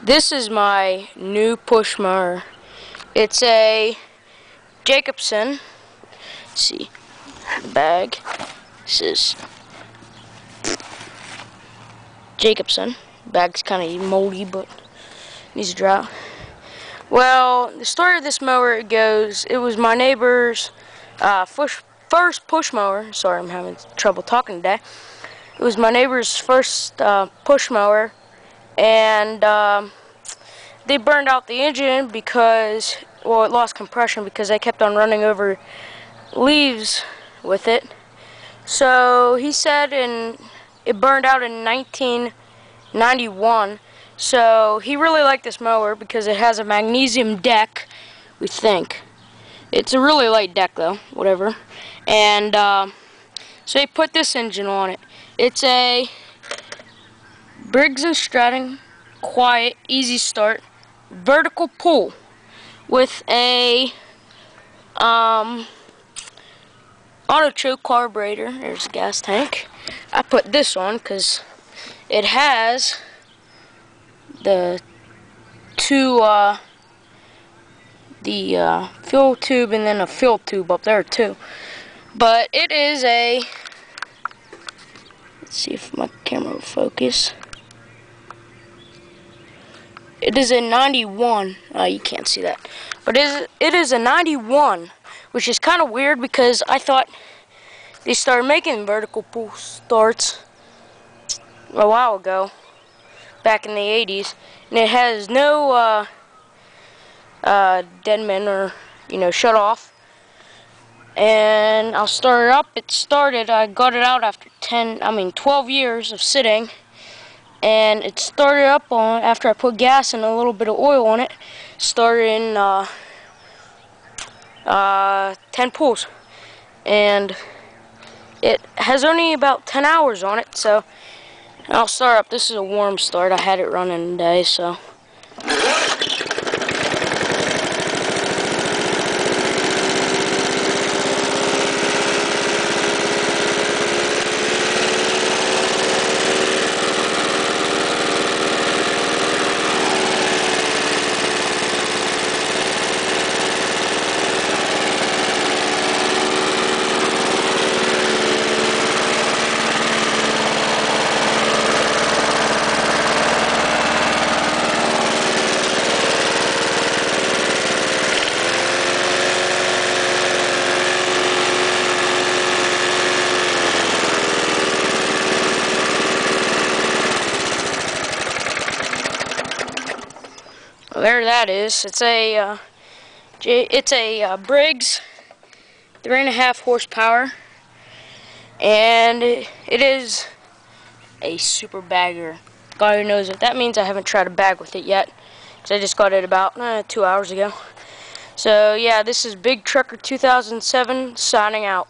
This is my new push mower. It's a Jacobson. Let's see the bag. This is Jacobson. Bag's kind of moldy, but needs to dry out. Well, the story of this mower goes, it was my neighbor's first push mower. Sorry, I'm having trouble talking today. It was my neighbor's first push mower, and they burned out the engine because, well, it lost compression because they kept on running over leaves with it. So he said it burned out in 1991. So he really liked this mower because it has a magnesium deck, we think. It's a really light deck though, whatever. And so he put this engine on it. It's a Briggs and Stration, quiet, easy start, vertical pull with a auto choke carburetor. There's a gas tank. I put this on because it has the two fuel tube and then a fill tube up there too. But it is a, let's see if my camera will focus. It is a 91. You can't see that, but it is a 91, which is kind of weird because I thought they started making vertical pull starts a while ago, back in the 80s, and it has no deadman or shut off. And I'll start it up. It started. I got it out after 12 years of sitting, and it started up on after I put gas and a little bit of oil on it. Started in 10 pulls, and it has only about 10 hours on it. So I'll start up. This is a warm start. I had it running today, so. Well, there that is. It's a Briggs 3.5 horsepower, and it is a super bagger. God who knows what that means. I haven't tried a bag with it yet, because I just got it about 2 hours ago. So yeah, this is Big Trucker 2007 signing out.